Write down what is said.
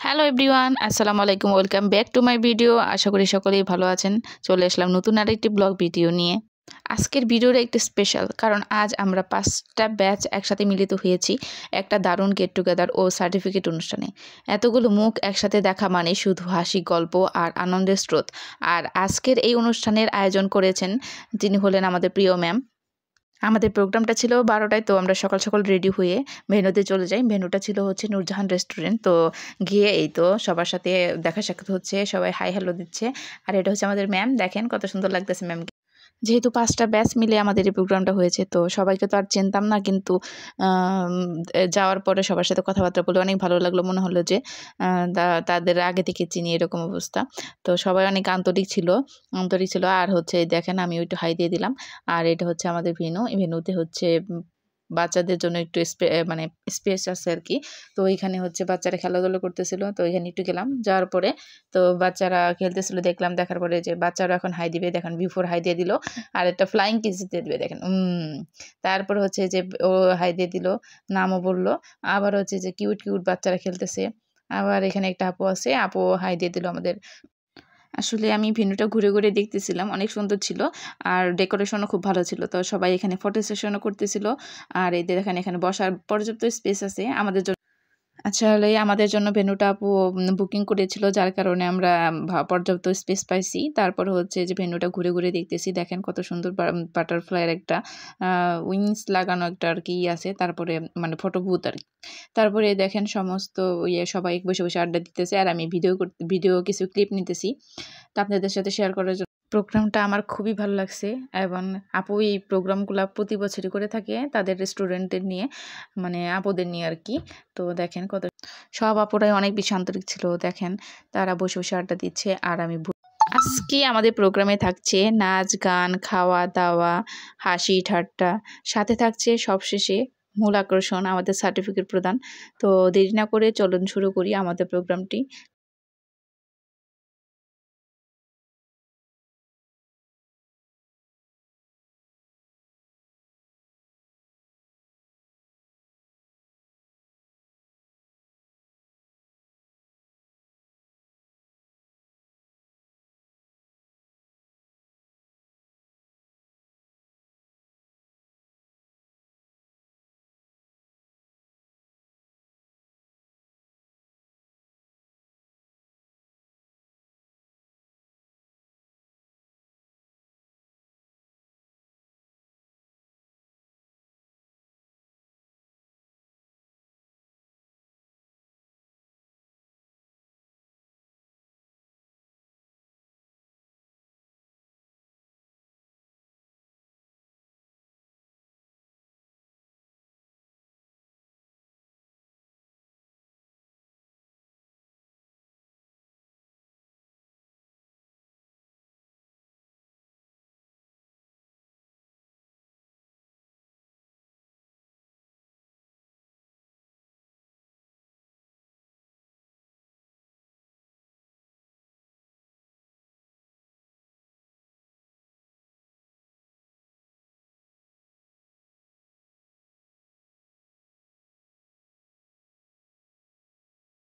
Hello everyone, আসসালামু আলাইকুম। Welcome back to my video. আশা করি সকলেই ভালো আছেন। চলে আসলাম নতুন আরেকটি ব্লগ ভিডিও নিয়ে। আজকের ভিডিওটা একটু স্পেশাল, কারণ আজ আমরা 5টা ব্যাচ একসাথে মিলিত হয়েছি একটা দারুণ গেট টুগেদার ও সার্টিফিকেট অনুষ্ঠানে। এতগুলো মুখ একসাথে দেখা মানে শুধু হাসি, গল্প আর আনন্দের স্রোত। আর আজকের এই অনুষ্ঠানের আয়োজন করেছেন যিনি হলেন আমাদের প্রিয় ম্যাম। আমাদের প্রোগ্রামটা ছিল 12টায়, তো আমরা সকাল সকাল রেডি হয়ে ভেন্যুতে চলে যাই। ভেন্যুটা ছিল হচ্ছে নূরজাহান রেস্টুরেন্ট। তো গিয়ে এই তো সবার সাথে দেখা সাক্ষাৎ হচ্ছে, সবাই হাই হ্যালো দিচ্ছে। আর এটা হচ্ছে আমাদের ম্যাম, দেখেন কত সুন্দর লাগতেছে ম্যামকে। যেহেতু 5টা ব্যাচ মিলে আমাদের এই প্রোগ্রামটা হয়েছে, তো সবাইকে তো আর চিনতাম না, কিন্তু আম যাওয়ার পরে সবার সাথে কথাবার্তা বলে অনেক ভালো লাগলো। মনে হলো যে তাদের আগে থেকে চিনি, এরকম অবস্থা। তো সবাই অনেক আন্তরিক ছিল। আর হচ্ছে দেখেন আমি একটু হাই দিয়ে দিলাম। আর এটা হচ্ছে আমাদের ভেন্যু। এই ভেন্যুতে হচ্ছে বাচ্চাদের জন্য একটু মানে স্পেস আছে আরকি। তো এইখানে হচ্ছে বাচ্চারা খেলাধুলা করতেছিল। তো এখানে একটু গেলাম। যাওয়ার পরে তো বাচ্চারা খেলতেছিল দেখলাম। দেখার পরে যে বাচ্চারা এখন হাই দিবে, দেখেন বিফোর হাই দিয়ে দিল। আর একটা ফ্লাইং কিস দিয়ে দিবে দেখেন। তারপর হচ্ছে যে ও হাই দিয়ে দিল, নামও বলল। আবার হচ্ছে যে কিউট বাচ্চারা খেলতেছে। আবার এখানে একটা আপু আছে, আপু হাই দিয়ে দিল আমাদের। আসলে আমি ভেন্যুটা ঘুরে দেখতেছিলাম, অনেক সুন্দর ছিল। আর ডেকোরেশনও খুব ভালো ছিল। তো সবাই এখানে ফটো সেশনও করতেছিল। আর এই দেখেন এখানে বসার পর্যাপ্ত স্পেস আছে আমাদের জন্য। আসলে আমাদের জন্য ভেন্যুটা আপু বুকিং করেছিল, যার কারণে আমরা পর্যাপ্ত স্পেস পাইছি। তারপর হচ্ছে যে ভেন্যুটা ঘুরে দেখতেছি। দেখেন কত সুন্দর বাটারফ্লাইয়ের একটা উইংস লাগানো একটা আরকি আছে। তারপরে মানে ফটো বুথ আরকি। তারপরে দেখেন সমস্ত সবাই বসে আড্ডা দিতেছে। আর আমি ভিডিও কিছু ক্লিপ নিতেছি। তা আপনাদের সাথে শেয়ার করার জন্য। প্রোগ্রামটা আমার খুবই ভালো লাগছে, এবং আপু এই প্রোগ্রামগুলা প্রতি বছরই করে থাকে তাদের রেস্টুরেন্টের নিয়ে, মানে আপুদের নিয়ে আরকি। তো দেখেন সব আপুরাই অনেক বেশি আন্তরিক ছিল। দেখেন তারা বসে আড্ডা দিচ্ছে। আর আমি আজকে আমাদের প্রোগ্রামে থাকছে নাচ, গান, খাওয়া দাওয়া, হাসি ঠাট্টা, সাথে থাকছে সবশেষে মূল আকর্ষণ আমাদের সার্টিফিকেট প্রদান। তো দেরি না করে চলুন শুরু করি আমাদের প্রোগ্রামটি।